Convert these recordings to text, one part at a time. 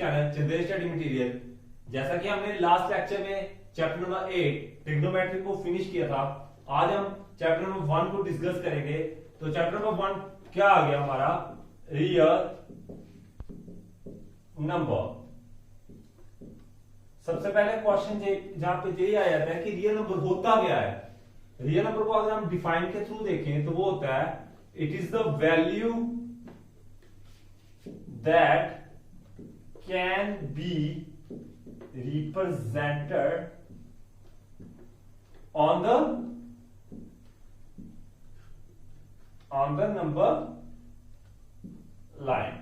Channel general study material. जैसा कि हमने लास्ट लेक्चर में चैप्टर नंबर 8 ट्रिग्नोमेट्री को फिनिश किया था, आज हम चैप्टर नंबर 1 को डिस्कस करेंगे। तो चैप्टर नंबर 1 क्या आ गया हमारा? Real number. सबसे पहले क्वेश्चन जहां पे यही आ जाता है कि रियल नंबर होता क्या है। रियल नंबर को अगर हम डिफाइन के थ्रू देखें तो वो होता है it is the value that can be represented on the number line।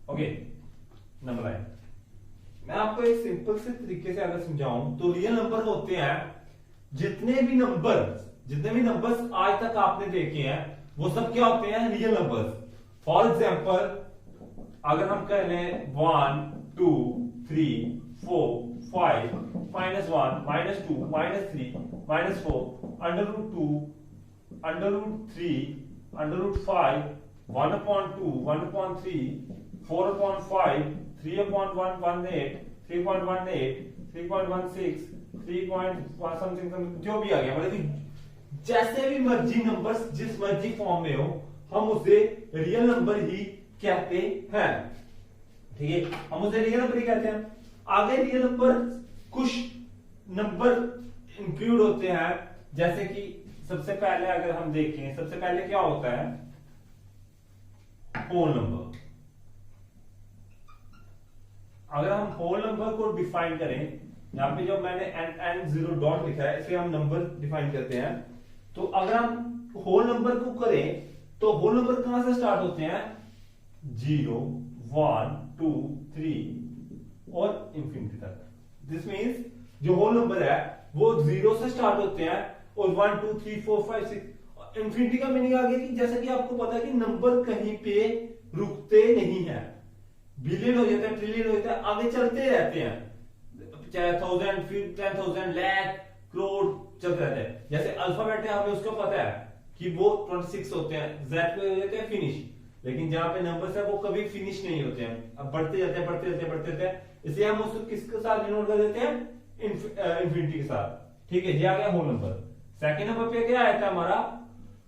Okay, number line. मैं आपको एक सिंपल से तरीके से अगर समझाऊं तो रियल नंबर होते हैं जितने भी नंबर्स आज तक आपने देखे हैं वो सब क्या होते हैं? Real numbers. फॉर एग्जांपल अगर हम कह लें 1 2 3 4 5 -1 -2 -3 -4 √2 √3 √5 1/2 1/3 4/5 3/1 18 3.18 3.16 3. something जो भी आ गया, मतलब कि जैसे भी मर्जी नंबर्स जिस मर्जी फॉर्म में हो हम उसे रियल नंबर ही कहते हैं। ठीक है, हम उसे रियल नंबर ही कहते हैं। आगे रियल नंबर कुछ नंबर इंक्लूड होते हैं, जैसे कि सबसे पहले अगर हम देखें, सबसे पहले क्या होता है? Whole number. अगर हम होल नंबर को डिफाइन करें, यहां पे जो मैंने n 0 डॉट लिखा है इसे हम नंबर डिफाइन करते हैं। तो अगर हम होल नंबर को करें तो होल नंबर कहां से स्टार्ट होते हैं? 0 1 2 3 और इंफिनिटी तक। दिस मींस जो होल नंबर है वो 0 से स्टार्ट होते हैं और 1 2 3 4 5 6 इंफिनिटी का मीनिंग आ गया कि जैसा कि आपको पता है कि नंबर कहीं पे रुकते नहीं है। बिलियन हो जाता है, ट्रिलियन हो जाता है, आगे चलते रहते हैं, चाहे 1000 फिर 10,000 लाख करोड़ चलते रहते हैं। जैसे अल्फाबेट है, हमें उसका पता है कि वो 26 होते हैं, जेड पे हो जाते हैं फिनिश, लेकिन जहां पे नंबर्स है वो कभी फिनिश नहीं होते हैं, अब बढ़ते जाते हैं बढ़ते जाते हैं बढ़ते जाते हैं। इसलिए हम उसको किसके साथ डिनोट कर देते हैं? इंफिनिटी के साथ। ठीक है, ये आ गया होल नंबर। सेकंड नंबर पे क्या आया था हमारा?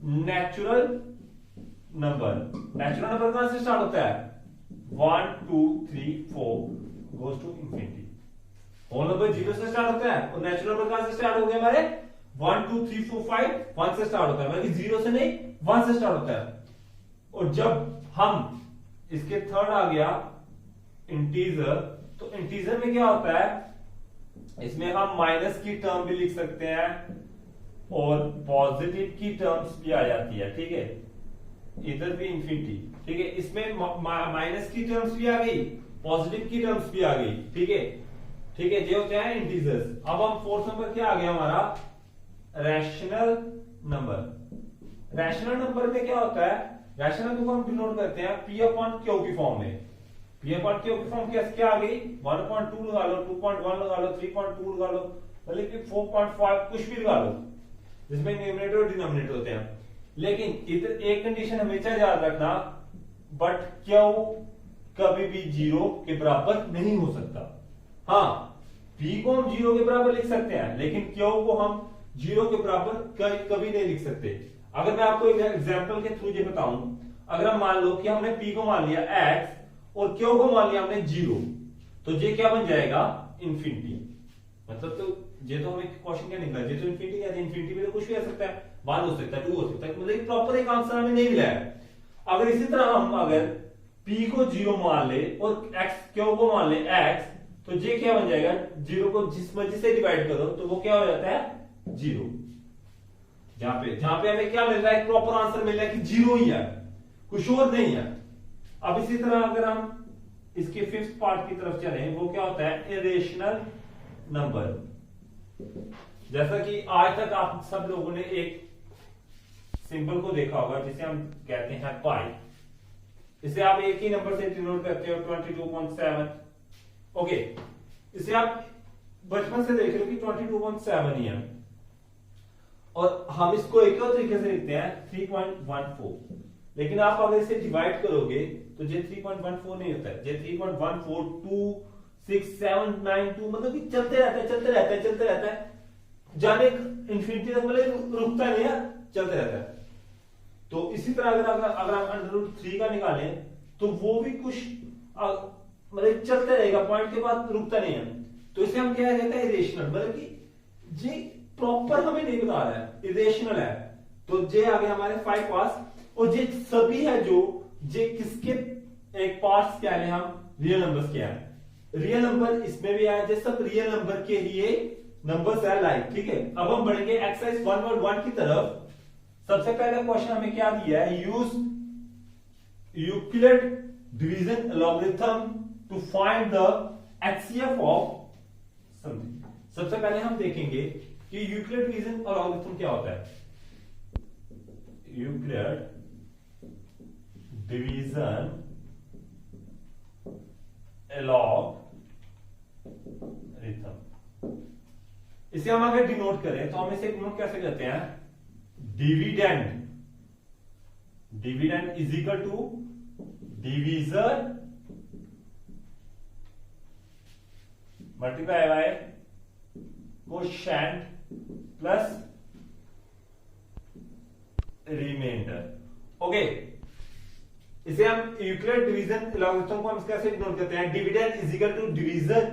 Natural number. नेचुरल नंबर कहां से स्टार्ट होता है? 1 2 3 4 goes to infinity. Whole number 0 से स्टार्ट होता है और नेचुरल नंबर कहां से स्टार्ट हो गया हमारे? 1 2 3 4 5 1 से स्टार्ट होता है, मतलब 0 से नहीं 1 से स्टार्ट होता है। और जब हम इसके थर्ड आ गया इंटीजर, तो इंटीजर में क्या होता है? इसमें हम माइनस की टर्म भी लिख सकते हैं और पॉजिटिव की टर्म्स भी आ जाती है। ठीक है, इधर भी इंफिनिटी। ठीक है, इसमें माइनस की टर्म्स भी आ गई, पॉजिटिव की टर्म्स भी आ गई। ठीक है, ठीक है, ये होते हैं इंटीजर्स। अब हम फोर्थ नंबर क्या आ गया हमारा? Rational number. रैशनल नंबर में क्या होता है? रैशनल नंबर को हम डिनोट करते हैं P/Q की फॉर्म में। P/Q की फॉर्म क्या आ गई? 1/2 लगा लो, 2.1 लगा लो, 3.2 लगा लो, मतलब कि 4.5 कुछ भी लगा लो, जिसमें न्यूमरेटर और डिनोमिनेटर होते हैं। लेकिन इधर एक कंडीशन हमेशा याद रखना, बट Q कभी भी 0 के बराबर नहीं हो सकता। हाँ, P को हम 0 के बराबर लिख सकते हैं, लेकिन Q को हम 0 के बराबर कभी नहीं लिख सकते। अगर मैं आपको एक एग्जांपल के थ्रू ये बताऊं, अगर हम मान लो कि हमने P को मान लिया x और Q को मान लिया हमने 0, तो ये क्या बन जाएगा? इंफिनिटी। मतलब तो ये तो हमें क्वेश्चन क्या निकला? ये तो इंफिनिटी है, इंफिनिटी में तो कुछ भी आ सकता है, 1 हो सकता है, 2 हो सकता है, मतलब प्रॉपर एक आंसर हमें नहीं मिला है। अगर इसी तरह हम अगर P को 0 मान ले और Q को मान ले x, तो ये क्या बन जाएगा? 0 को जिस मर्जी से डिवाइड करो तो वो क्या हो जाता है? 0। जहां पे हमें क्या मिल रहा है? प्रॉपर आंसर मिल रहा है कि 0 ही है, कुछ और नहीं है। अब इसी तरह अगर हम इसके फिफ्थ पार्ट की तरफ चलें, वो क्या होता है? Irrational number. जैसा कि आज तक आप सब लोगों ने एक सिंबल को देखा होगा जिसे हम कहते हैं पाई। इसे आप एक ही नंबर से डिनोट करते हो, 22.7। ओके, इसे आप बचपन से देख रहे हो कि 22.7 ही है, और हम इसको एक और तरीके से लिखते हैं 3.14। लेकिन आप अगर इसे डिवाइड करोगे तो जे 3.14 नहीं होता है, जे 3.1426792 मतलब कि चलते रहता है, चलते रहता है, चलते रहता है, जाने इंफिनिटी तक, मतलब रुकता नहीं है, चलते रहता है। तो इसी तरह अगर हम √3 का निकालें तो वो भी कुछ मतलब चलते रहेगा, पॉइंट के बाद रुकता नहीं है। तो इसे हम क्या कहते हैं, इरेशनल, मतलब कि जे प्रॉपर हमें नहीं बता रहा है, इरेशनल है। तो जे आ गया हमारे 5 पास, और जे सभी है जो जे किसके एक पार्ट्स क्या है, हम रियल नंबर्स क्या है, रियल नंबर इसमें भी आया, जे सब रियल नंबर के लिए नंबर्स है लाइक, ठीक है। अब हम बढ़ेंगे एक्सरसाइज 1.1 की तरफ। सबसे पहला क्वेश्चन हमें क्या दिया है, use Euclid division logarithm to find the HCF of something. सबसे पहले हम देखेंगे कि यूक्लिड डिवीजन और लॉगरिथम क्या होता है। यूक्लिड डिवीजन लॉगरिथम, इसे हम अगर डिनोट करें तो हम इसे डिनोट कैसे करते हैं, dividend, dividend is equal to divisor multiply by quotient plus remainder. Okay, इसे हम यूक्लिड डिवीजन लॉगरिथम को हम कैसे डिनोट करते हैं, dividend is equal to divisor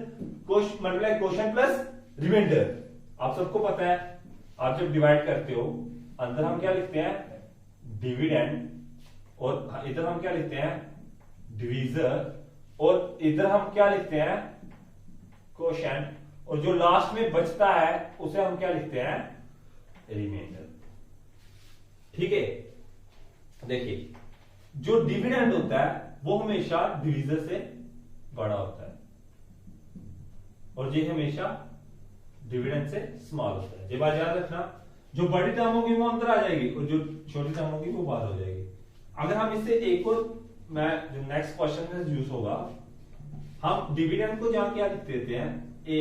multiply quotient plus remainder. आप सबको पता है, आप जब डिवाइड करते हो अंदर हम क्या लिखते हैं, डिविडेंड, और इधर हम क्या लिखते हैं, डिवीजर, और इधर हम क्या लिखते हैं, कोशेंट, और जो लास्ट में बचता है उसे हम क्या लिखते हैं, रिमाइंडर। ठीक है, देखिए जो डिविडेंड होता है वो हमेशा डिवीजर से बड़ा होता है, और ये हमेशा डिविडेंड से स्मॉल होता है। ये बात याद रखना, जो बड़ी टर्म होगी वो अंदर आ जाएगी और जो छोटी टर्म होगी वो बाहर हो जाएगी। अगर हम इससे एक और, मैं जो नेक्स्ट क्वेश्चन में यूज होगा, हम डिविडेंड को जहां क्या लिख देते हैं ए,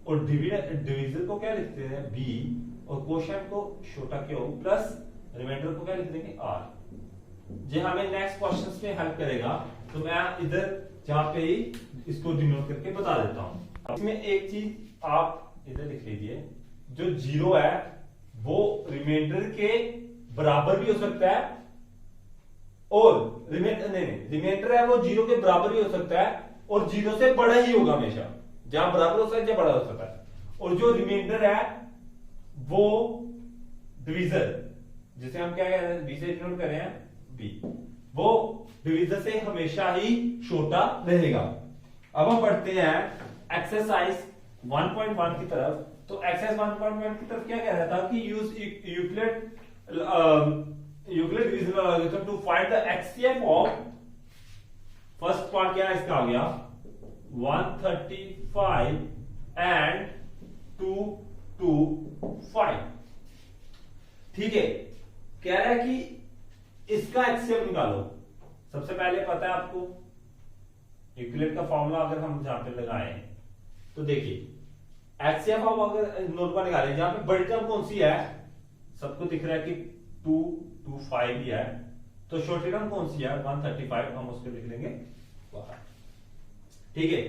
और डिवीजर को क्या लिखते हैं बी, और कोशेंट को छोटा क्यू प्लस रिमाइंडर को क्या लिख देंगे आर। जो हमें नेक्स्ट क्वेश्चंस में हेल्प करेगा, तो मैं इधर जहां पे ही इसको डिनोट करके बता देता हूं। इसमें एक चीज आप इधर लिख लीजिए, जो जीरो है वो रिमाइंडर के बराबर भी हो सकता है, और रिमाइंडर है वो जीरो के बराबर भी हो सकता है, और जीरो से बड़ा ही होगा हमेशा, जहां बराबर हो सकता है जहां बड़ा हो सकता है। और जो रिमाइंडर है वो डिवीजर, जिसे हम क्या कह रहे हैं, बी से डिनोट कर रहे हैं बी, वो डिवीजर से हमेशा ही छोटा रहेगा। अब हम बढ़ते हैं एक्सरसाइज 1.1 की तरफ। तो एक्सरसाइज 1.1 की तरफ क्या कह रहा था कि use Euclid division logarithm to find the HCF of, first part क्या है इसका आ गया 135 एंड 225। ठीक है, कह रहा है कि इसका एचसीएफ निकालो। सबसे पहले पता है आपको यूक्लिड का फॉर्मूला अगर हम जहां पे लगाएं तो देखिए एचसीएफ ऑफ अगर नोट पर निकालें, जहां पे बड़ी टर्म कौन सी है, सबको दिख रहा है कि 225 ही है, तो छोटी टर्म कौन सी है 135, हम उसको लिख लेंगे बाहर। ठीक है,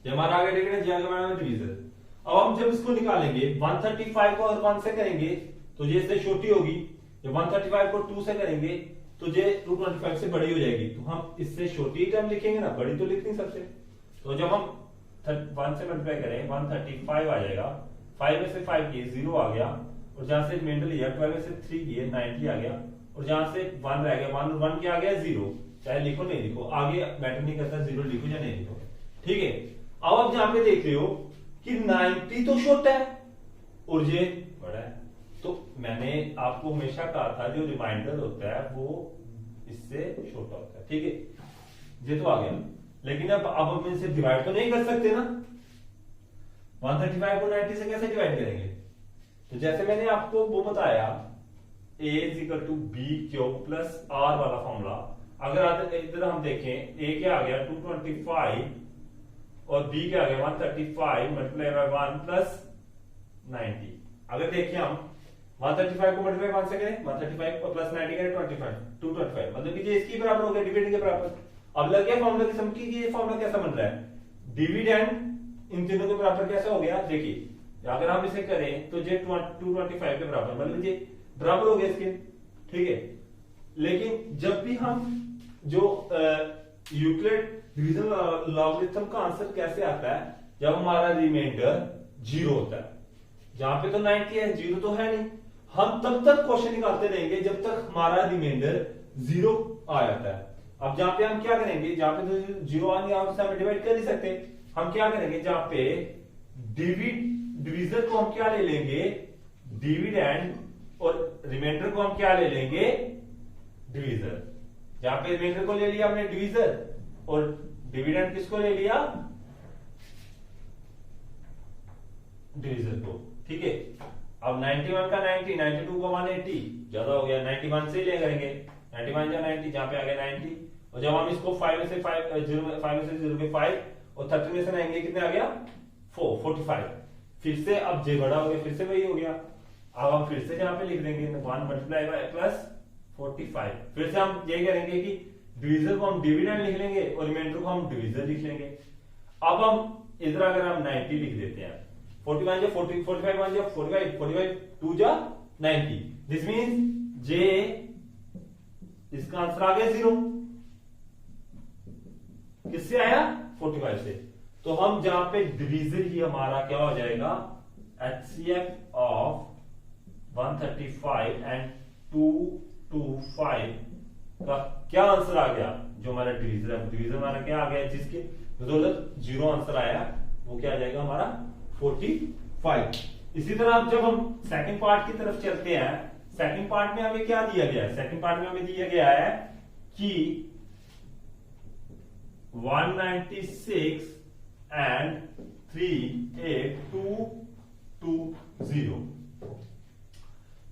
जब हमारा आगे डिवीजन, अब हम जब इसको निकालेंगे 135 को अगर 1 से करेंगे तो ये इससे छोटी होगी, जब 135 को 2 से करेंगे तो ये 225 से बड़ी हो जाएगी, तो हम इससे छोटी टर्म लिखेंगे ना, बड़ी तो लिख नहीं सकते। तो जब हम 1 से मल्टीप्लाई करें 135 आ जाएगा, 5 में से 5 किए 0 आ गया, और जहां से रिमाइंडर लिया 12 में से 3 किए 90 आ गया, और जहां से 1 रह गया 1 क्या आ गया 0, चाहे लिखो नहीं लिखो, आगे मैटर नहीं करता 0 लिखो या नहीं लिखो। ठीक है, अब आप जहां पे देख रहे हो कि 90 तो छोटा है और ये बड़ा है, तो मैंने आपको हमेशा कहा था जो रिमाइंडर होता है वो इससे छोटा होता है। ठीक है, ये तो आ गया, लेकिन अब हम इनसे डिवाइड तो नहीं कर सकते ना, 135 को 90 से कैसे डिवाइड करेंगे। तो जैसे मैंने आपको वो बताया a equal to b cube plus r वाला फॉर्मूला, अगर इधर हम देखें a क्या आ गया 225 और b क्या आ गया 135 मल्टीप्लाई बाय 1 प्लस 90। अगर देखिए हम 135 को मल्टीप्लाई 1 से करें, 135 प्लस 90 करें 25, 225, मतलब कि ये इसकी बराबर हो गया, डिविडेंड के बराबर। अब लग गया फॉर्मूला की समझ की ये फॉर्मूला कैसा बन रहा है, डिविडेंड इन तीनों के बराबर कैसा हो गया, देखिए अगर हम इसे करें तो ये 225 के बराबर, मतलब ये बराबर हो गया इसके, ठीक है। लेकिन जब भी हम जो यूक्लिड डिवीजन लॉगरिथम का आंसर कैसे आता है, जब हमारा रिमाइंडर 0 होता है, जहां पे तो 90 है, 0 तो है नहीं, हम तब तक क्वेश्चन निकालते रहेंगे जब तक हमारा रिमाइंडर 0 आ जाता है। अब जहां पे हम क्या करेंगे, जहां पे तो 0 आ नहीं, आप हम डिवाइड कर नहीं सकते, हम क्या करेंगे, जहां पे डिवीजन को हम क्या ले लेंगे, डिविडेंड, और रिमाइंडर को हम क्या ले लेंगे, डिवीजर। जहां पे रिमाइंडर को ले लिया हमने डिवीजर, और डिविडेंड किसको ले लिया, डिवीजर को, ठीक है। अब 91 का 90, 92 का 180, ज्यादा हो गया, 91 से ले करेंगे, 91 या 90, जहां पे आ गया 90, और जब हम इसको 5 में से 0 के 5 और 30 में से लाएंगे, कितने आ गया 45, फिर से अब जे बड़ा हो गया, फिर से वही हो गया। अब हम फिर से जहां पे लिख देंगे 1 मल्टीप्लाई बाय प्लस 45, फिर से हम ये करेंगे कि डिवीजर को हम डिविडेंड लिख लेंगे और रिमाइंडर को हम डिवीजर लिख लेंगे। अब हम इधर अगर हम 90 लिख देते हैं, 41 या 40, 45 1 या 45, 45 2 जा 90, दिस मींस जे, इसका आंसर आ गया 0, किससे आया, 45 से। तो हम जहां पे डिवीजर ही हमारा क्या हो जाएगा, HCF ऑफ 135 एंड 225 का क्या आंसर आ गया, जो हमारा डिवीजर है, डिवीजर हमारा क्या आ गया, जिसके बदौलत 0 आंसर आया, वो क्या आ जाएगा हमारा 45। इसी तरह अब जब हम सेकंड पार्ट की तरफ चलते हैं, सेकंड पार्ट में हमें क्या दिया गया है, सेकंड पार्ट में हमें दिया गया है कि 196 एंड 38220,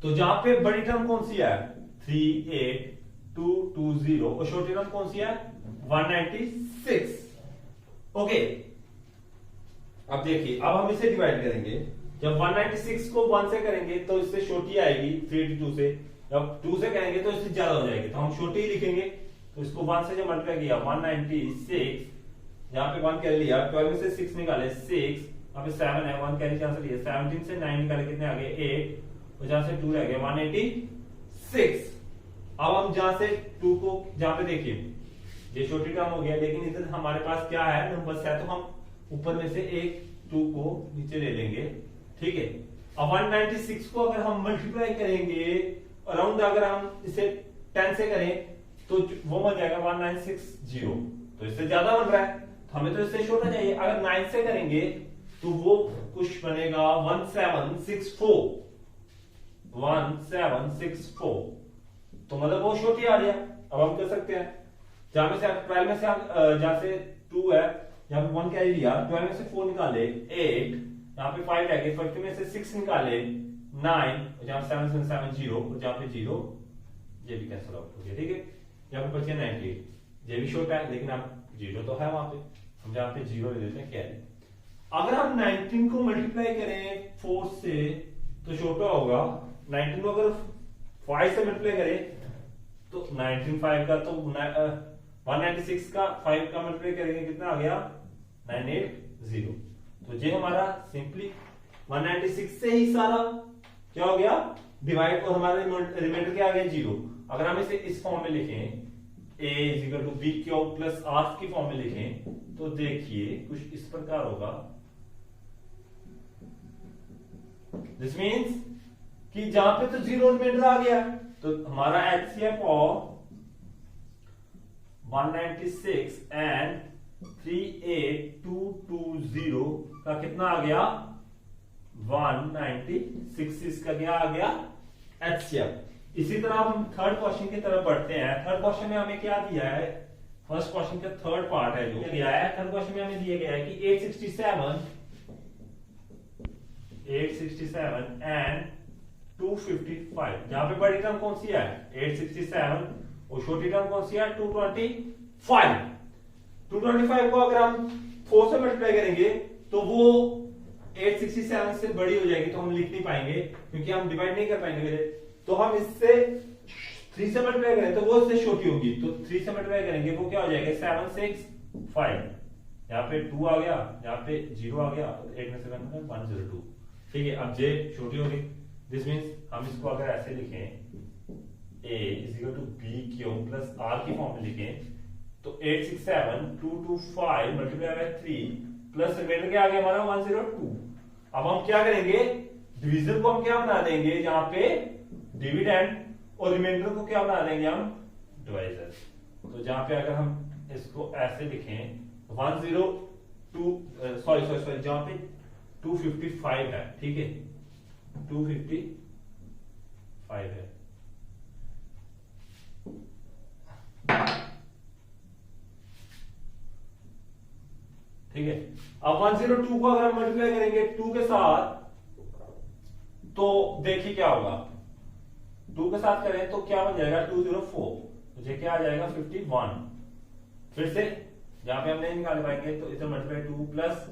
तो जहां पे बड़ी टर्म कौन सी है, 38220, और छोटी टर्म कौन सी है, 196। ओके, अब देखिए, अब हम इसे डिवाइड करेंगे, जब 196 को 1 से करेंगे तो इससे छोटी आएगी 382 से, जब 2 से करेंगे तो इससे ज्यादा हो जाएगी, तो हम छोटी ही लिखेंगे। तो इसको 1 से जब मल्टीप्लाई किया 196, यहाँ पे 1 कैरी लिया, 12 में से 6 निकाले 6, यहाँ पे 7 है, 1 कैरी कैंसिल लिया, 17 से 9 निकाले, कितने आ गए 8, और जहां से 2 रह गया 186। अब हम जहां से 2 को, जहां पे देखिए ये छोटी टर्म हो गया, लेकिन इधर हमारे पास क्या है, नंबर्स है, तो हम ऊपर में से एक 2 को नीचे ले लेंगे, ठीक है। अब 196 को अगर हम मल्टीप्लाई करेंगे अराउंड, अगर हम इसे 10 से करें तो वो बन जाएगा 1960, तो इससे ज्यादा बन रहा है, तो हमें तो इससे छोटा चाहिए। अगर 9 से करेंगे तो वो कुछ बनेगा 1764, 1764, तो मतलब वो छोटी आ रही है। अब हम कर सकते हैं, जहां में से 12 में से हम जहां से 2 है, यहाँ पे 1 कैरी लिया, 12 में से 4 निकाले 8, यहाँ पे 5 रह गए, 50 में से 6 निकाले 9, जहां 7 से 7 0, और जहां पे 0 ये भी कैंसिल आउट हो गया, ठीक है। यहाँ पे बच गया 98, ये भी छोटा है, लेकिन अब 0 तो है वहां पे, हम जहां पे 0 ले लेते हैं कैरी। अगर हम 19 को मल्टीप्लाई करें 4 से तो छोटा होगा, 19 को अगर 5 से मल्टीप्लाई करें तो 19 5 का तो 196 का 5 का मल्टीप्लाई करेंगे, कितना आ गया 980। तो ये हमारा सिंपली 196 से ही सारा क्या हो गया डिवाइड, और हमारा रिमाइंडर क्या आ गया 0। अगर हम इसे इस फॉर्म में लिखें, a = b cube plus r की फॉर्म में लिखें, तो देखिए कुछ इस प्रकार होगा, दिस मीन्स कि जहां पे तो 0 रिमाइंडर आ गया, तो हमारा HCF ऑफ 196 एंड 38220 का कितना आ गया 196, इसका क्या आ गया HCF। इसी तरह हम थर्ड क्वेश्चन की तरफ बढ़ते हैं। थर्ड क्वेश्चन में हमें क्या दिया है, फर्स्ट क्वेश्चन का थर्ड पार्ट है जो दिया है, थर्ड क्वेश्चन में हमें दिया गया है कि 867 एंड 255, जहां पे बड़ी टर्म कौन सी है 867 और छोटी टर्म कौन सी है 225 को अगर हम 4 से मल्टीप्लाई करेंगे तो वो 867 से बड़ी हो जाएगी तो हम लिख नहीं पाएंगे क्योंकि हम डिवाइड नहीं कर पाएंगे मेरे। तो हम इससे 3 से मल्टीप्लाई करें तो वो इससे छोटी होगी, तो 3 से मल्टीप्लाई करेंगे वो क्या हो जाएगा 765, यहाँ पे 2 आ गया, यहाँ पे 0 आ गया, 8 में से 102। ठीक है, अब जे छोटी होगी, दिस मींस हम इसको अगर ऐसे लिखें a is equal to b q plus r की फॉर्म में लिखें तो 867 225 मल्टीप्लाई बाय 3 प्लस रिमाइंडर क्या आ गया हमारा 102। अब हम क्या करेंगे, डिवीजन को हम क्या बना देंगे, जहां पे डिविडेंड और रिमाइंडर को क्या बना देंगे हम डिवाइजर। तो जहां पे अगर हम इसको ऐसे लिखें 102 सॉरी जहां पे 255 है, ठीक है 255 है, ठीक है। अब 102 को अगर हम मल्टीप्लाई करेंगे 2 के साथ तो देखिए क्या होगा, 2 के साथ करें तो क्या बन जाएगा 204, मुझे क्या आ जाएगा 51। फिर से जहां पे हम नहीं निकाल पाएंगे तो इधर मल्टीप्लाई 2 प्लस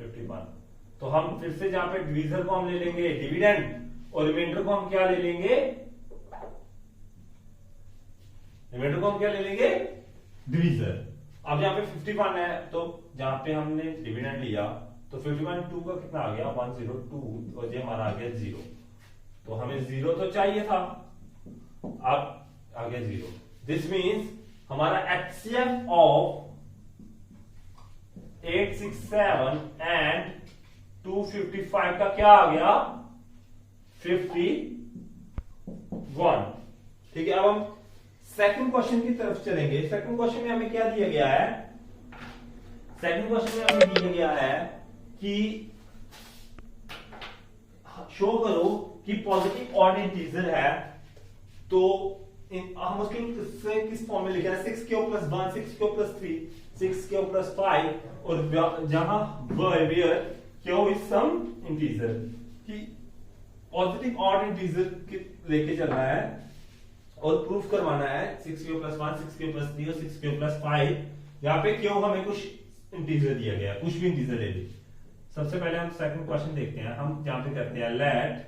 51, तो हम फिर से जहां पे डिवीजर को हम ले लेंगे डिविडेंड और रिमाइंडर को हम क्या ले लेंगे, रिमाइंडर को हम क्या ले लेंगे डिवीजर। अब यहाँ पे 51 है तो जहां पे हमने डिविडेंड लिया तो 51 2 का कितना आ गया 102 और ये हमारा आ गया 0, तो हमें 0 तो चाहिए था, अब आ गया 0। दिस मींस हमारा एचसीएफ ऑफ 867 एंड 255 का क्या आ गया 51। ठीक है, अब हम सेकंड क्वेश्चन की तरफ चलेंगे। सेकंड क्वेश्चन में हमें क्या दिया गया है, सेकंड क्वेश्चन में हमें दिया गया है कि शो करो कि पॉजिटिव ऑड इंटीजर है, तो हम उसके किस फॉर्म में लिखा है 6q plus 1 6q plus 3 6q plus 5 और जहां where q is some integer कि पॉजिटिव ऑड इंटीजर लेके चलना है और प्रूफ करवाना है 6q प्लस 1 6q प्लस 3 और 6q प्लस 5। यहाँ पे q हमें कुछ इंटीजर दिया गया, कुछ भी इंटीजर ले ली। सबसे पहले हम सेकंड क्वेश्चन देखते हैं, हम जहां पे करते हैं लेट,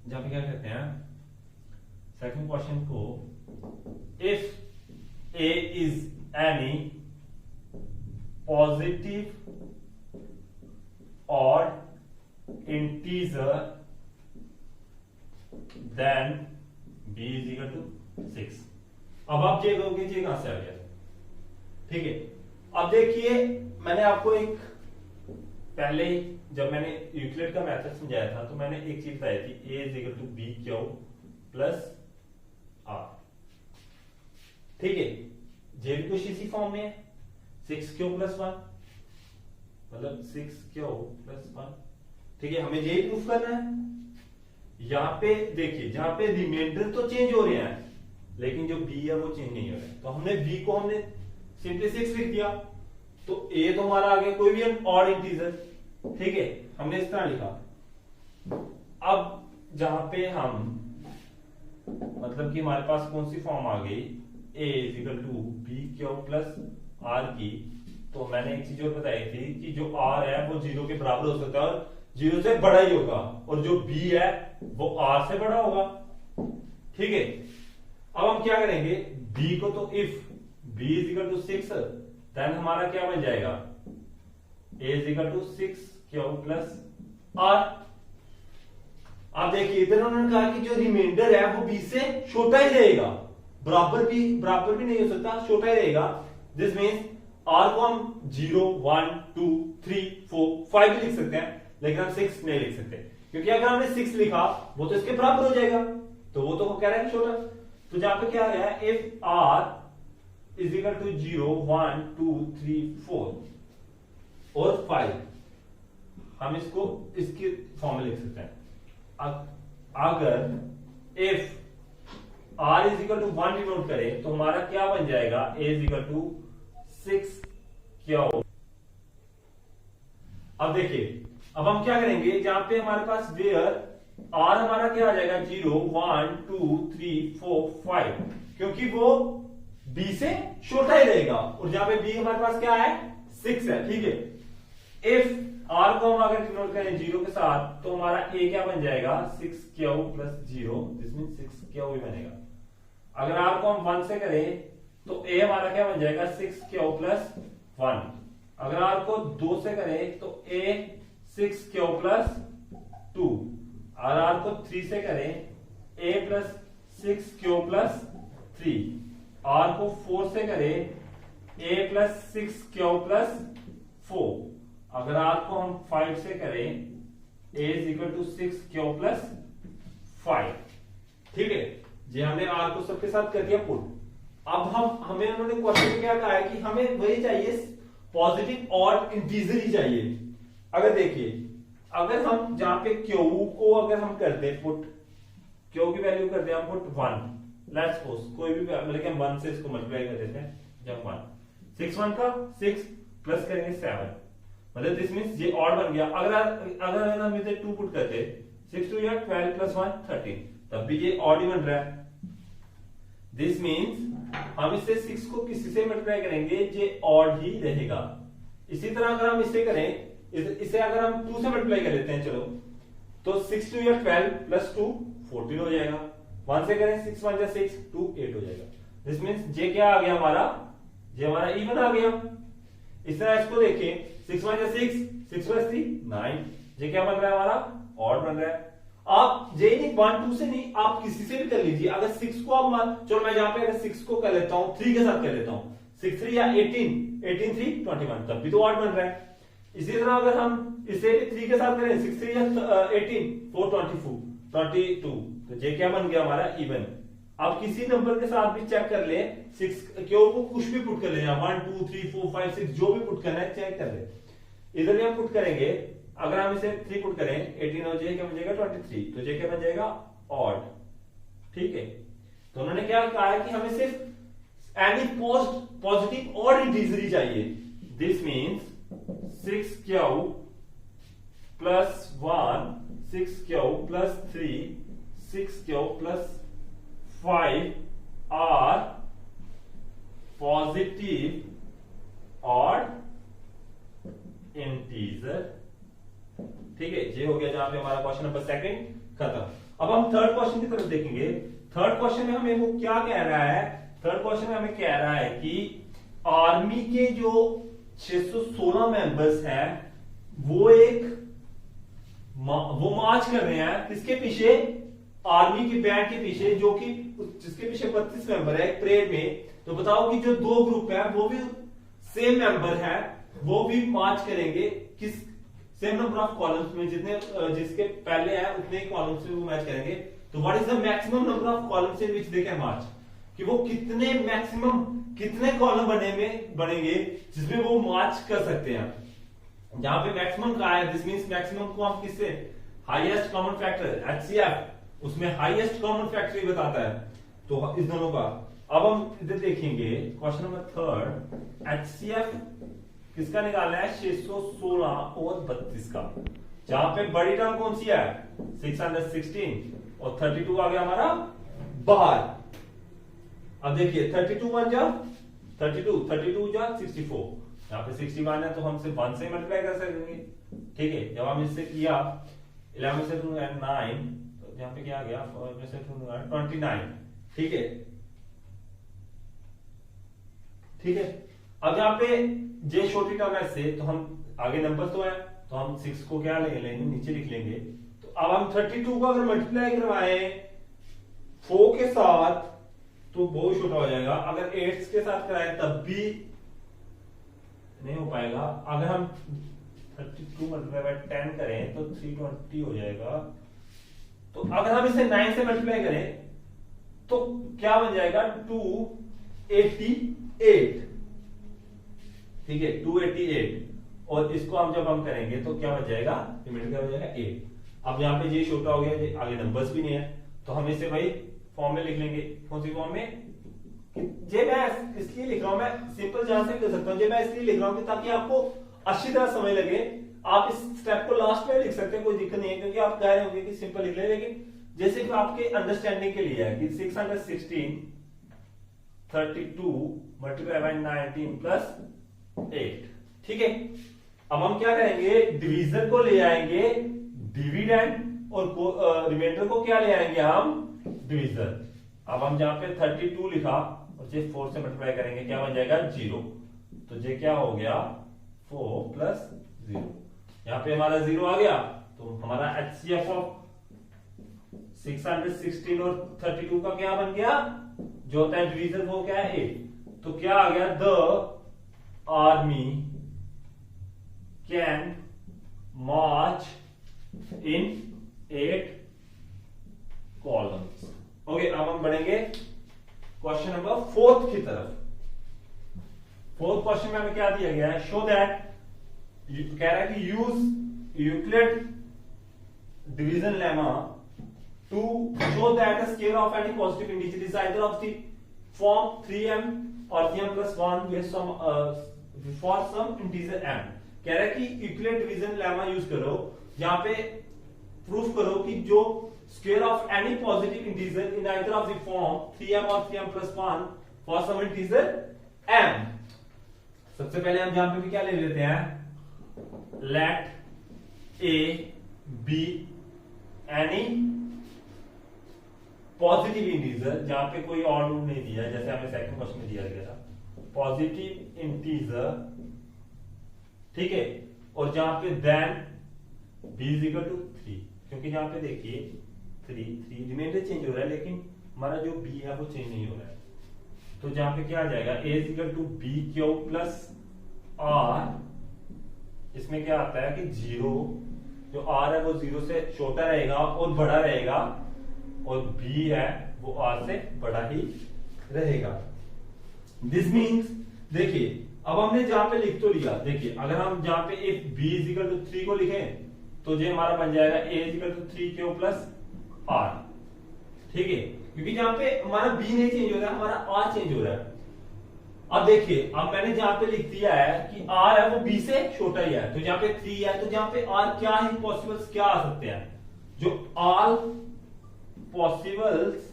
जहां पे क्या कहते हैं सेकंड क्वेश्चन को, if a is any positive odd integer then b is equal to 6। अब आप चेक करोगे ये कहां से आ गया, ठीक है। अब देखिए मैंने आपको एक पहले जब मैंने यूक्लिड का मेथड समझाया था तो मैंने एक चीज बताई थी a is equal to b q plus r, ठीक है। जे भी कुछ इसी फॉर्म में है 6q प्लस 1 मतलब 6q प्लस 1, ठीक है। हमें यही प्रूफ करना है। यहां पे देखिए जहां पे रिमाइंडर तो चेंज हो रहे हैं लेकिन जो b है वो चेंज नहीं हो रहा है, तो हमने b को हमने सिंपली 6 लिख दिया, तो a तो हमारा आ गया कोई भी ऑड इंटीजर, ठीक है। हमने इस तरह लिखा। अब जहां पे हम मतलब कि हमारे पास कौन सी फॉर्म आ गई a is equal to b q plus r की, तो मैंने एक चीज और बताई थी कि जो r है वो 0 के बराबर हो सकता है और 0 से बड़ा ही होगा, और जो b है वो r से बड़ा होगा, ठीक है। अब हम क्या करेंगे b को, तो if b is equal to 6 then हमारा क्या बन जाएगा a is equal to 6q plus r। आप देखिए इधर उन्होंने कहा कि जो रिमाइंडर है वो b से छोटा ही रहेगा, बराबर भी नहीं हो सकता, छोटा ही रहेगा। दिस मींस r को हम 0 1 2 3 4 5 भी लिख सकते हैं, लेकिन हम 6 नहीं लिख सकते क्योंकि अगर हमने 6 लिखा वो तो इसके बराबर हो जाएगा, तो वो तो कह रहा है छोटा। तो जहां पे क्या आ गया if r is equal to 0 1 2 3 4 और 5, हम इसको इसके फॉर्म में लिख सकते हैं। अगर if r is equal to 1 denote करें तो हमारा क्या बन जाएगा a is equal to 6q। अब देखिए अब हम क्या करेंगे जहां पे हमारे पास वेयर r हमारा क्या आ जाएगा 0 1 2 3 4 5, क्योंकि वो बी से छोटा ही रहेगा, और जहां पे बी हमारे पास क्या है 6 है, ठीक है। इफ आर को हम अगर डिनोट करें 0 के साथ तो हमारा ए क्या बन जाएगा 6q plus 0, this mean 6q ही बनेगा। अगर आर को हम 1 से करें तो ए हमारा क्या बन जाएगा 6q प्लस 1। अगर आर को 2 से करें तो ए 6q प्लस 2। अगर आर को 3 से करें ए प्लस 6q प्लस 3। आर को 4 से करें ए प्लस 6q प्लस 4। अगर आर को हम 5 से करें a is equal to 6q plus 5, ठीक है जी। हमने आर को सबके साथ कर दिया पुट। अब हमें उन्होंने क्वेश्चन में क्या कहा है कि हमें वही चाहिए, पॉजिटिव और इंटीजर ही चाहिए। अगर देखिए, अगर हम जहां पे q को अगर हम कर दे पुट, q की वैल्यू कर दे हम पुट 1, लेट्स सपोज कोई भी मतलब कि हम 1 से इसको मल्टीप्लाई कर देते हैं, जब 1 6 1 का 6 प्लस करेंगे 7, मतलब दिस मींस ये ऑड बन गया। अगर हम इसे 2 पुट करते 6 2 या 12 प्लस 1 13, तब भी ये ऑड ही बन रहा है। दिस मींस हम इससे 6 को किसी से मल्टीप्लाई करेंगे ये ऑड ही रहेगा। इसी तरह अगर हम इसे करें, इसे अगर हम 2 से मल्टीप्लाई कर लेते हैं चलो, तो 6 2 या 12 प्लस 2 14 हो जाएगा। 1 से करें 6 1 या 6 2 8 हो जाएगा। दिस मींस ये क्या आ गया हमारा, ये हमारा इवन आ गया। इस तरह इसको देखें 6 1 या 6 6 प्लस 3 9, ये क्या बन रहा है हमारा ऑड बन रहा है। आप ये नहीं 1 2 से नहीं, आप किसी से भी कर लीजिए। अगर 6 को आप चलो मैं यहाँ पे अगर 6 को कर लेता हूँ 3 के साथ कर लेता हूँ, 6 3 या 18 18 3 21, तब भी तो ऑड बन रहा है। इसी तरह अगर हम इसे 3 के साथ करें 6 3 या 18 4 22, तो ये क्या बन गया हमारा इवन। आप किसी नंबर के साथ भी चेक कर ले, 6 क्यों को कुछ भी पुट कर ले, 1 2 3 4 5 6 जो भी पुट करना है चेक कर ले। इधर भी हम पुट करेंगे, अगर हम इसे 3 पुट करें 18 हो जाएगा, क्या बन जाएगा 23, तो ये क्या बन जाएगा ऑड, ठीक है। तो उन्होंने क्या कहा है कि हमें सिर्फ एनी पॉजिटिव और इंटीजर ही चाहिए। This means 6q plus 1 6q plus 3 6q plus 5 are positive odd integer, ठीक है। ये हो गया जहां पे हमारा क्वेश्चन नंबर 2 खत्म। अब हम थर्ड क्वेश्चन की तरफ देखेंगे। थर्ड क्वेश्चन में हमें वो क्या कह रहा है, थर्ड क्वेश्चन में हमें कह रहा है कि आर्मी के जो 616 मेंबर्स हैं वो मार्च कर रहे हैं किसके पीछे, आर्मी की बैंड के पीछे, जो कि जिसके पीछे 32 मेंबर है एक परेड में। तो बताओ कि जो 2 ग्रुप है वो भी सेम मेंबर है, वो भी मार्च करेंगे किस सेम नंबर ऑफ कॉलम्स में, जितने जिसके पहले है उतने ही कॉलम्स में वो मैच करेंगे। तो what is the maximum number of columns in which they can march, कि वो कितने मैक्सिमम कितने कॉलम बनेंगे जिसमें वो मार्च कर सकते हैं। जहां पे मैक्सिमम का है, दिस मींस मैक्सिमम को हम किससे, हाईएस्ट कॉमन फैक्टर HCF, उसमें हाईएस्ट कॉमन फैक्टर बताता है, तो इस दोनों का। अब हम इधर देखेंगे क्वेश्चन नंबर 3, HCF किसका निकालना है 616 और 32 का, जहां पे बड़ी टर्म कौन सी है 616 और 32 आ गया हमारा बाहर। अब देखिए 32 1 जा 32 जा 64, यहाँ पे 61 है तो हम सिर्फ 1 से मल्टीप्लाई कर सकेंगे, ठीक है। जब हम इससे किया 11 से 2 9, तो यहाँ पे क्या आ गया 4 में से 2 29, ठीक है, ठीक है। अब यहाँ पे जे छोटी टर्म है से, तो हम आगे नंबर तो है तो हम 6 को क्या ले लेंगे नीचे लिख लेंगे। तो अब हम 32 को अगर मल्टीप्लाई करवाए 4 के साथ तो बहुत छोटा हो जाएगा, अगर 8 के साथ कराए तब भी नहीं हो पाएगा। अगर हम 32 मल्टीप्लाई बाय 10 करें तो 320 हो जाएगा। तो अगर हम इसे 9 से मल्टीप्लाई करें तो क्या बन जाएगा 288, ठीक है 288, और इसको हम जब हम करेंगे तो क्या बच जाएगा, क्या हो जाएगा 8। अब यहाँ पे ये छोटा हो गया, ये आगे नंबर्स भी नहीं है, तो हम इसे भाई फॉर्म में लिख लेंगे। कौन सी फॉर्म में, ये मैं इसलिए लिख रहा हूं, मैं सिंपल जहां से भी कर सकता हूं, ये मैं इसलिए लिख रहा हूं कि ताकि आपको अच्छी तरह समझ लगे। आप इस स्टेप को लास्ट में लिख सकते हैं, कोई दिक्कत नहीं है, क्योंकि आप कह रहे होंगे कि सिंपल लिख ले, लेकिन जैसे कि आपके अंडरस्टैंडिंग के लिए है कि 616 32 मल्टीप्लाई बाय 19 प्लस 8। ठीक है, अब हम क्या करेंगे, डिवीजन को ले आएंगे डिविडेंड और रिमाइंडर को क्या ले आएंगे हम, डिवीजन। अब हम जहां पे 32 लिखा और सिर्फ 4 से मल्टीप्लाई करेंगे, क्या बन जाएगा 0। तो ये क्या हो गया 4 प्लस 0, यहाँ पे हमारा 0 आ गया। तो हमारा HCF ऑफ 616 और 32 का क्या बन गया, जो होता है डिवीजन वो क्या है 8। तो क्या आ गया, the army can March in 8 columns. Okay, अब हम बढ़ेंगे क्वेश्चन नंबर 4 की तरफ। 4th क्वेश्चन में हमें क्या दिया गया है, शो दैट, कह रहा है कि use Euclid division lemma to show that the square of any positive integer is either of the form 3m or 3m plus 1 with some for some integer m। कह रहा है कि यूक्लिड डिवीजन लेमा यूज करो, जहां पे proof करो कि जो square of any positive integer in either of the form 3m और 3m plus 1 for some integer m। सबसे पहले हम जहां पे भी क्या ले लेते हैं, let a be any positive integer, जहां पे कोई और रूट नहीं दिया है, जैसे हमें सेकंड क्वेश्चन में दिया गया था, पॉजिटिव इंटीजर। ठीक है, और जहां पे then b is equal to 3, क्योंकि जहां पे देखिए 3 रिमाइंडर चेंज हो रहा है लेकिन हमारा जो b है वो चेंज नहीं हो रहा है। तो जहां पे क्या आ जाएगा, a is equal to b q plus r। इसमें क्या आता है कि 0, जो r है वो 0 से छोटा रहेगा और बड़ा रहेगा, और b है वो r से बड़ा ही रहेगा। दिस मीन्स, देखिए अब हमने जहां पे लिख तो लिया, देखिए अगर हम जहां पे if b is equal to 3 को लिखें तो ये हमारा बन जाएगा a इज इक्वल टू 3q प्लस r। ठीक है, क्योंकि जहां पे हमारा b नहीं चेंज हो रहा है, हमारा r चेंज हो रहा है। अब देखिए, अब मैंने जहां पे लिख दिया है कि r है वो b से छोटा ही है, तो जहां पे 3 है तो जहां पे r क्या ही पॉसिबल्स क्या आ सकते हैं, जो all possibles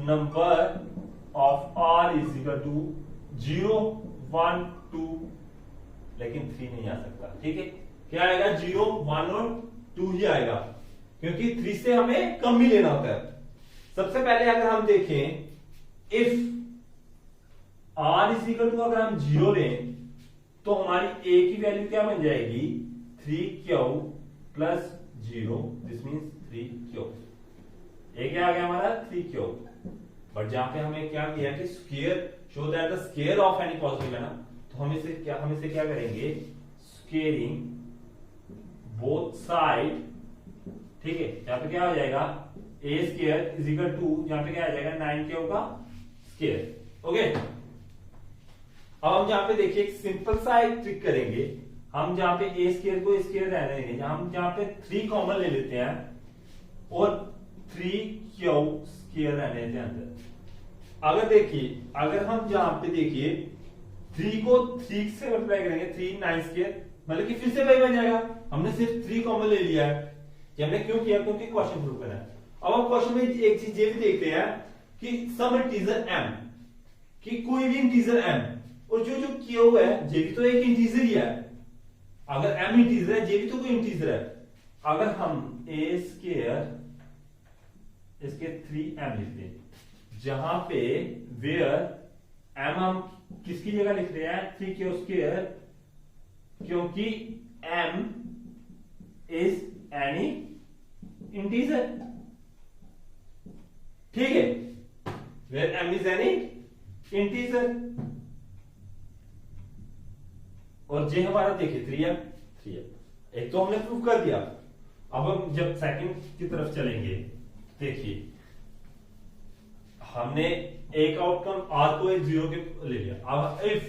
number of r is equal to 0 1 2, लेकिन 3 नहीं आ सकता। ठीक है, क्या आएगा 0 1 और 2 ही आएगा, क्योंकि 3 से हमें कम ही लेना होता है। सबसे पहले अगर हम देखें if r is equal to, अगर हम 0 लें तो हमारी a की वैल्यू क्या बन जाएगी 3q plus 0, this means 3q। a क्या आ गया हमारा 3q। बट जहां पे हमें क्या किया कि square, show that the square of any positive है ना, तो हम इसे क्या करेंगे, स्क्वेयरिंग बोथ साइड। ठीक है, यहां पे क्या हो जाएगा a square is equal to, यहां पे क्या आ जाएगा 9q का स्क्वायर। ओके, अब हम जहां पे देखिए एक सिंपल सा एक ट्रिक करेंगे, हम जहां पे a स्क्वायर को स्क्वायर रहने देंगे, हम जहां पे 3 कॉमन ले लेते हैं और 3q स्क्वायर रहने देते हैं अंदर। अगर देखिए, अगर हम जहां पे देखिए 3 को 3 से मल्टीप्लाई करेंगे, 3 9 स्क्वायर, मतलब कि फिर से वही बन जाएगा। हमने सिर्फ 3 कॉमन ले लिया है, ये हमने क्यों किया, क्योंकि क्वेश्चन प्रूव करना है। अब हम क्वेश्चन में एक चीज ये भी देखते हैं कि सम इंटीजर m, कि कोई भी इंटीजर m, और जो q है ये भी तो एक इंटीजर ही है। अगर m इंटीजर है, ये भी तो कोई इंटीजर है। अगर हम a स्क्वायर इसके 3m लिखते हैं, जहां पे वेयर m हम किसकी जगह लिख रहे हैं 3q स्क्वायर, क्योंकि m इज एनी इंटीजर। ठीक है, where m is any integer, और ये हमारा देखिए 3m। एक तो हमने प्रूव कर दिया। अब हम जब सेकंड की तरफ चलेंगे, देखिए हमने एक आउटकम r को एक 0 के ले लिया। अब if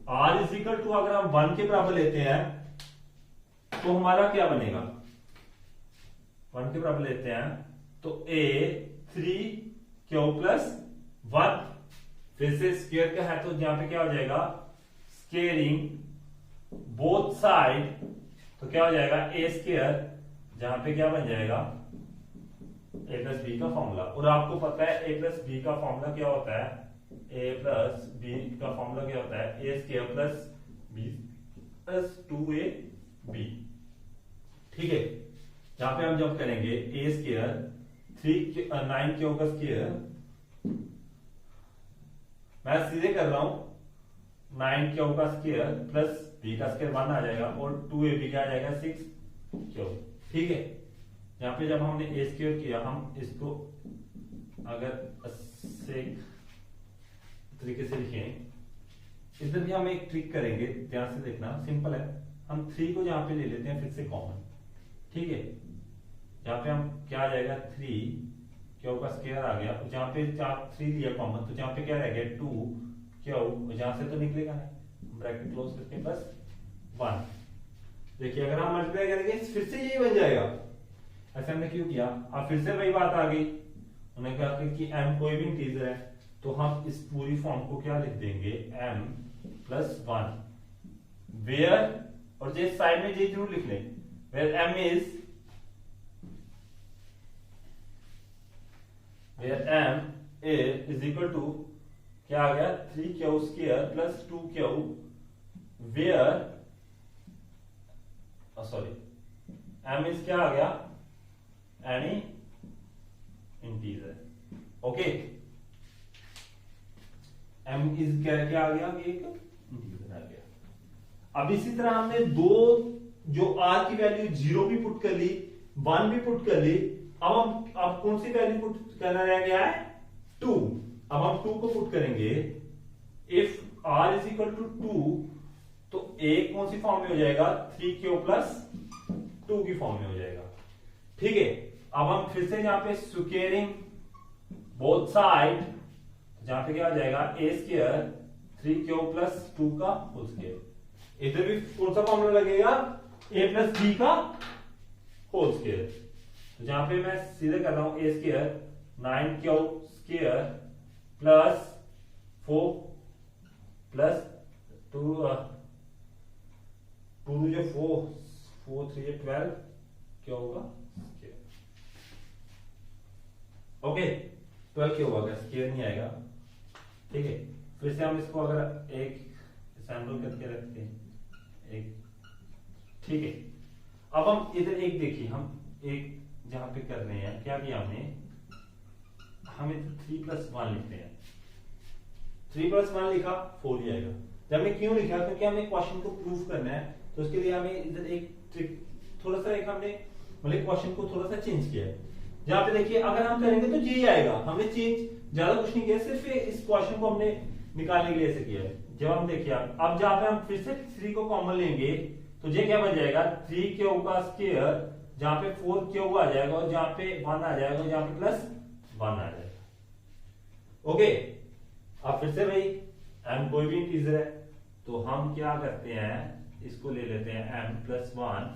r is equal to, अगर हम 1 के बराबर लेते हैं तो हमारा क्या बनेगा, 1 के बराबर लेते हैं तो a 3q प्लस 1, फिर से स्क्वायर का है तो यहां पे क्या हो जाएगा, स्क्वेयरिंग बोथ साइड, तो क्या हो जाएगा a स्क्वायर, जहां पे क्या बन जाएगा ए प्लस बी का फॉर्मूला। और आपको पता है ए प्लस बी का फॉर्मूला क्या होता है, ए प्लस बी का फॉर्मूला क्या होता है, A square plus B plus 2a B. ठीक है, यहां पे हम जब करेंगे ए स्क्वायर 9 क्यों का स्क्वायर, मैं सीधे कर रहा हूं, 9 क्यों का स्क्वायर प्लस बी का स्क्वायर 1 आ जाएगा और 2ab क्या आ जाएगा 6 क्यों। ठीक है, यहाँ पे जब हमने ए स्क्वायर किया, हम इसको अगर से तरीके से लिखें, इधर भी हम एक ट्रिक करेंगे, ध्यान से देखना, सिंपल है। हम 3 को यहाँ पे ले लेते हैं फिर से कॉमन। ठीक है, यहाँ पे हम क्या आ जाएगा 3 क्यों का स्क्वायर आ गया, जहाँ पे 3 लिया कॉमन, तो जहाँ पे क्या रह गया 2 क्यों, जहां से तो निकलेगा नहीं, ब्रैकेट क्लोज करके प्लस 1। देखिए अगर हम मल्टीप्लाई करेंगे फिर से यही बन जाएगा। ऐसे हमने क्यों किया, अब फिर से वही बात आ गई, उन्होंने कहा कि m कोई भी इंटीजर है, तो हम इस पूरी फॉर्म को क्या लिख देंगे m प्लस 1 वेयर, और जे साइड में ये जरूर लिख लें, where m is equal to क्या आ गया 3 q square plus 2 q where, sorry m is क्या आ गया any integer. Okay, m is क्या आ गया, एक इंटीजर आ गया। अब इसी तरह हमने दो जो r की वैल्यू 0 भी पुट कर ली, 1 भी पुट कर ली, अब कौन सी वैल्यू पुट करना रह गया है 2। अब हम 2 को पुट करेंगे, if r is equal to 2, तो a कौन सी फॉर्म में हो जाएगा 3q प्लस 2 की फॉर्म में हो जाएगा। ठीक है, अब हम फिर से यहाँ पे स्क्वेयरिंग बोथ साइड, जहां पे क्या हो जाएगा a स्क्वायर 3q प्लस 2 का होल स्क्वायर, इधर भी कौन सा फॉर्मूला लगेगा a प्लस b का होल स्क्वायर। तो जहां पे मैं सीधे कर रहा हूं a square 9q square plus 4 plus 2 जो 4 3 12 क्या होगा, ओके 12 क्या होगा, स्क्वायर नहीं आएगा। ठीक है, फिर से हम इसको अगर एक सैंपल करके रखते हैं एक। ठीक है, अब हम इधर एक देखिए, हम एक जहां पे कर रहे हैं क्या किया हमने, हम इधर 3 प्लस 1 लिखते हैं, 3 प्लस 1 लिखा 4 ही आएगा। जब हमने क्यों लिखा, क्योंकि हमें क्वेश्चन को प्रूव करना है, तो उसके लिए हमें इधर एक ट्रिक थोड़ा सा, एक हमने मतलब क्वेश्चन को थोड़ा सा चेंज किया है। जहां पे देखिए अगर हम करेंगे तो यही आएगा, हमने चेंज ज्यादा कुछ नहीं किया, सिर्फ इस क्वेश्चन को हमने निकालने के लिए ऐसे किया है। जब हम देखिए अब जहां पे हम फिर से 3 को कॉमन लेंगे, तो ये क्या बन जाएगा 3q का स्क्वायर, जहां पे 4q आ जाएगा और जहां पे 1 आ जाएगा और जहां पे प्लस 1 आ जाएगा। ओके, अब फिर से भाई m कोई भी इंटीजर है, तो हम क्या करते हैं, इसको ले लेते हैं m प्लस 1।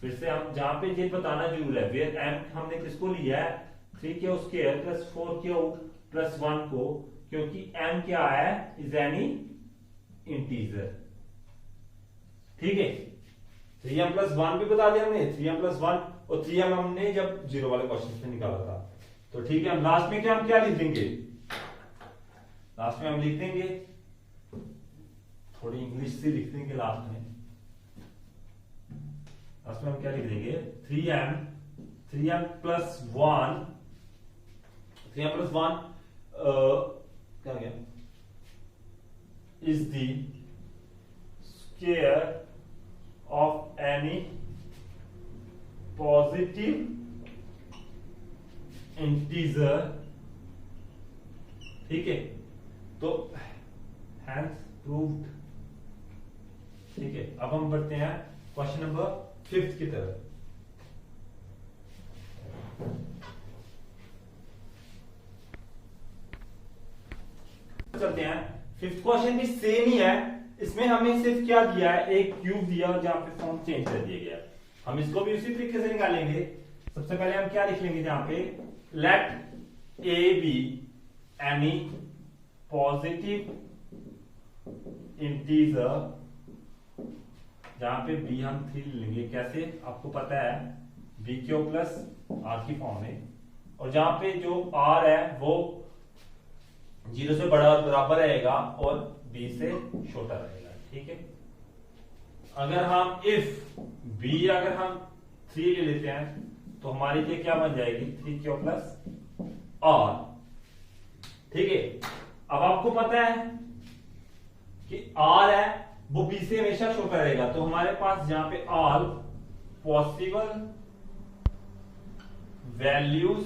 फिर से हम जहां पे ये बताना जरूर है, वेयर m हमने किसको लिया है 3q square plus 4q plus 1 को, क्योंकि m क्या है इज एनी इंटीजर। ठीक है, 3m प्लस 1 भी बता दिया हमने, 3m प्लस 1, और 3m हमने जब 0 वाले क्वेश्चन में निकाला था। तो ठीक है, हम लास्ट में क्या लिख देंगे, लास्ट में हम लिख देंगे थोड़ी इंग्लिश से लिख देंगे लास्ट में हम क्या लिख देंगे 3m प्लस 1 क्या गया is the square of any positive integer. ठीक है, तो हैंस प्रूव्ड। ठीक है, अब हम बढ़ते हैं क्वेश्चन नंबर 5 की तरफ। चलते हैं, 5th क्वेश्चन भी सेम ही है, इसमें हमें सिर्फ क्या दिया है, एक क्यूब दिया और जहां पे फॉर्म चेंज कर दिया गया। हम इसको भी उसी तरीके से निकालेंगे। सबसे पहले हम क्या लिख लेंगे, जहां पे let a be any positive integer, जहां पे b हम 3 लेंगे, कैसे आपको पता है b क्यू प्लस r की फॉर्म में, और जहां पे जो r है वो 0 से बड़ा और बराबर रहेगा और b से छोटा रहेगा। ठीक है, अगर हम इफ b अगर हम 3 ले लेते हैं तो हमारी ये क्या बन जाएगी 3q प्लस r। ठीक है, अब आपको पता है कि r है वो b से हमेशा छोटा रहेगा, तो हमारे पास जहां पे r possible values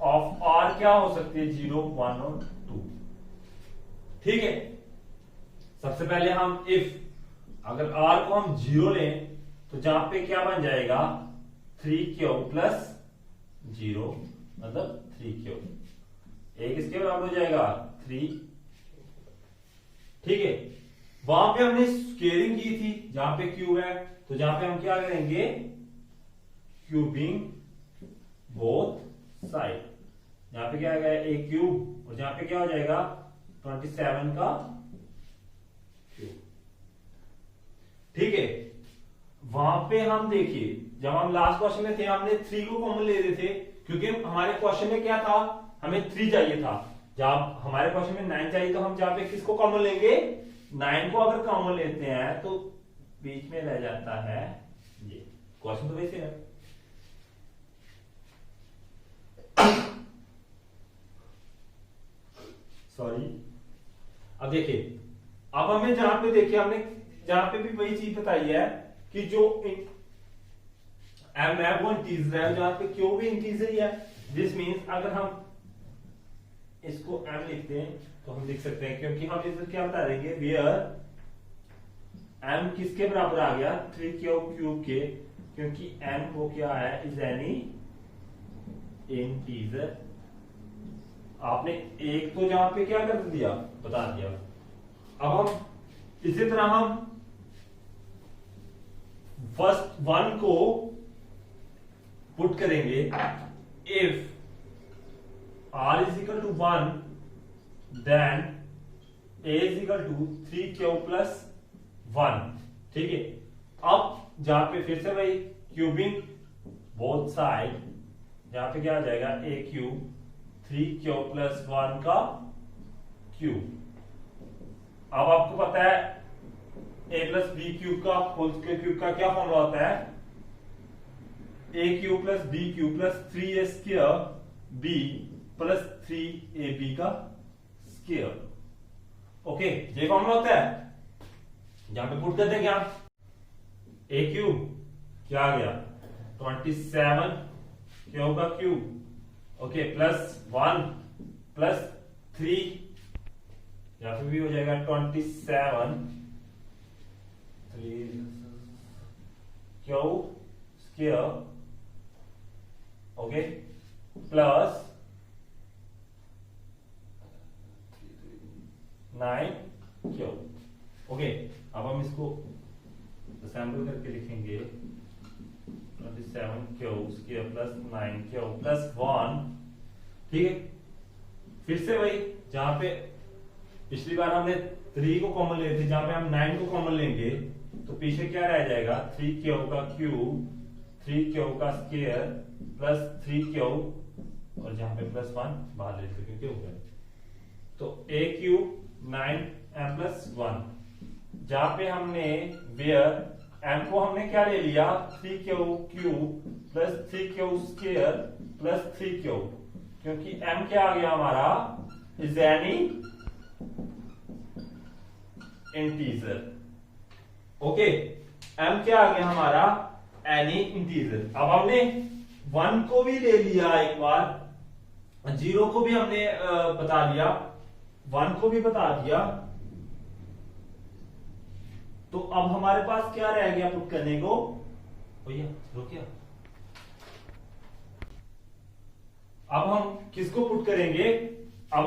of r क्या हो सकती है 0, 1 और 2। ठीक है, सबसे पहले हम इफ अगर r को हम 0 लें तो जहां पे क्या बन जाएगा 3q प्लस 0 मतलब 3q, एक इसके बराबर हो जाएगा 3। ठीक है, वहां पे हमने स्केलिंग की थी जहां पे क्यूब है, तो जहां पे हम क्या करेंगे क्यूबिंग बोथ साइड, जहां पे क्या आएगा a क्यूब और जहां पे क्या हो जाएगा 27 का क्यूब। ठीक है, वहां पे हम देखिए जब हम लास्ट क्वेश्चन में थे हमने 3 को कॉमन ले रहे थे, क्योंकि हमारे क्वेश्चन में क्या था हमें 3 चाहिए था, जब हमारे क्वेश्चन में 9 चाहिए तो हम जहां पे किसको कॉमन लेंगे 9 को अगर कॉमन लेते हैं तो बीच में रह जाता है ये। क्वेश्चन तो वैसे है। सॉरी, अब देखिए अब हमें जहां पे देखिए हमने जहां पे भी वही चीज बताई है कि जो एम है वो इंटीजर है, जहां पे क्यू भी इंटीजर ही है। दिस मींस अगर हम इसको m लिखते हैं तो हम लिख सकते हैं, क्योंकि हम इधर क्या बता देंगे वेयर m किसके बराबर आ गया 3q क्यूब के, क्योंकि m वो क्या है इज एनी इंटीजर। आपने एक तो जहां पे क्या कर दिया बता दिया। अब हम इसी तरह हम फर्स्ट 1 को पुट करेंगे if r is equal to 1 then a is equal to 3q plus 1। ठीक है, अब जहां पे फिर से वही क्यूबिंग बोथ साइड, जहां पे क्या आ जाएगा a क्यूब 3q plus 1 का क्यूब। अब आपको पता है a प्लस बी क्यूब का होल स्क्वायर क्यूब का क्या फॉर्मूला होता है a cube plus b cube plus 3a square b plus 3ab का स्क्वायर। ओके, ये फॉर्मूला होता है, जहां पे पुट कर देंगे आप a क्यूब क्या आ गया 27 क्यों का क्यूब, ओके प्लस 1 प्लस 3 या फिर भी हो जाएगा 27 Q square, okay plus 9 Q. Okay, अब हम इसको असेंबल करके लिखेंगे 27 Q square plus 9 Q plus 1। ठीक है, फिर से वही जहां पे पिछली बार हमने 3 को कॉमन लिए थे, जहां पे हम 9 को कॉमन लेंगे तो पीछे क्या रह जाएगा 3q का क्यूब 3q का स्क्वायर प्लस 3q और जहां पे प्लस 1 बाहर ले सकते क्यों हो गया, तो a क्यूब 9m प्लस 1, जहां पे हमने वेयर m को हमने क्या ले लिया 3q cube plus 3q square plus 3q, क्योंकि m क्या आ गया हमारा is any integer. Okay, m क्या आ गया हमारा एनी इंटीजर। अब हमने 1 को भी ले लिया एक बार, 0 को भी हमने बता दिया, 1 को भी बता दिया, तो अब हमारे पास क्या रह गया पुट करने को भैया रोकिया। अब हम किसको पुट करेंगे, अब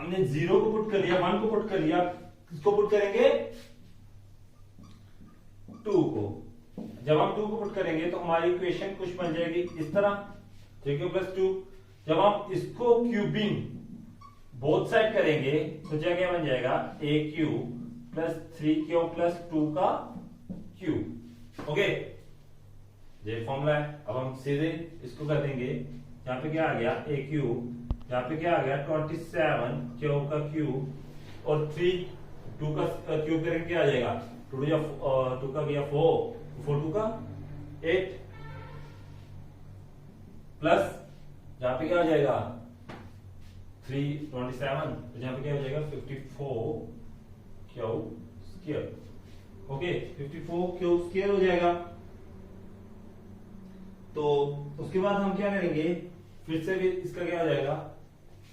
हमने 0 को पुट कर लिया 1 को पुट कर लिया, किसको पुट करेंगे 2 को। जब हम 2 को पुट करेंगे तो हमारी इक्वेशन कुछ बन जाएगी इस तरह 3q प्लस 2। जब हम इसको क्यूबिंग बोथ साइड करेंगे तो क्या बन जाएगा a cube plus 3q plus 2 का क्यूब। ओके, ये फॉर्मूला है। अब हम सीधे इसको कर देंगे यहाँ पे क्या आ गया ए क्यूब, यहाँ पे क्या आ गया 27 क्यू का क्यूब, और 3 2 का क्यूब करेंगे क्या आ जाएगा, 2 का गया 4, 4 2 का 8, प्लस यहाँ पे क्या आ जाएगा 327, तो यहाँ पे क्या हो जाएगा 54 Q square. Okay, 54 Q square हो जाएगा। तो उसके बाद हम क्या करेंगे, फिर से भी इसका क्या हो जाएगा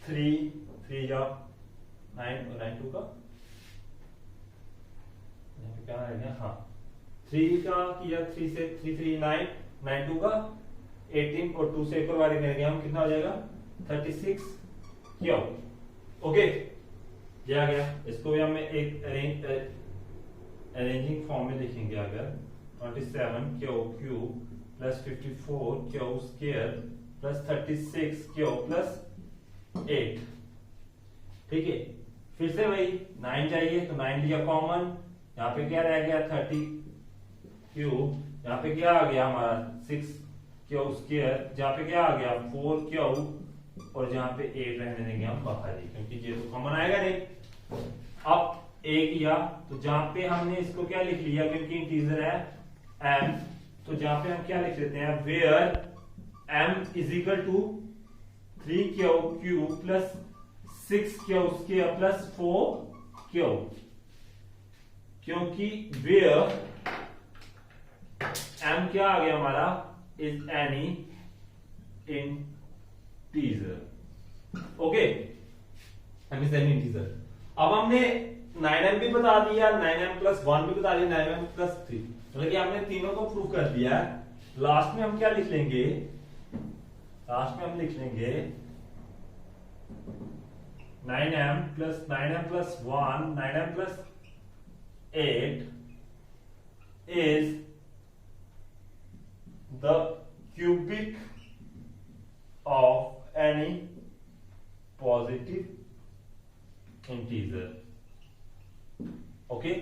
3 या 9 और 9 2 का यहाँ पे क्या रहेगा, हाँ 3 का किया 3 से 3 3 9 9 2 का 18, और 2 से एक और बारी करेंगे हम, कितना हो जाएगा 36 क्यों। ओके, ये आ गया। इसको भी हम एक अरेंजिंग फॉर्म में लिखेंगे, अगर 27 Q cube plus 54 Q square plus 36 Q plus 8। ठीक है, फिर से वही 9 चाहिए तो 9 लिया कॉमन, यहाँ पे क्या रह गया 30 क्यूब, यहाँ पे क्या आ गया हमारा 6 क्यू स्क्वायर, जहाँ पे क्या आ गया 4 क्यू, और जहाँ पे 8 रहने देंगे हम बाहर ही, क्योंकि ये तो कॉमन आएगा नहीं। अब एक किया तो जहां पे हमने इसको क्या लिख लिया, क्योंकि इंटीजर है m, तो जहां पे हम क्या लिख लेते हैं, where m is equal to 3 q cube plus 6 q square plus 4 q, क्योंकि वेयर m क्या आ गया हमारा is any integer. Okay, m is any integer. अब हमने 9m भी बता दिया, 9m प्लस 1 भी बता दिया, 9m प्लस 3, मतलब कि हमने तीनों को प्रूव कर दिया है। लास्ट में हम क्या लिख लेंगे, लास्ट में हम लिख लेंगे 9m plus 1 9m plus 8 is the cubic of any positive integer. Okay,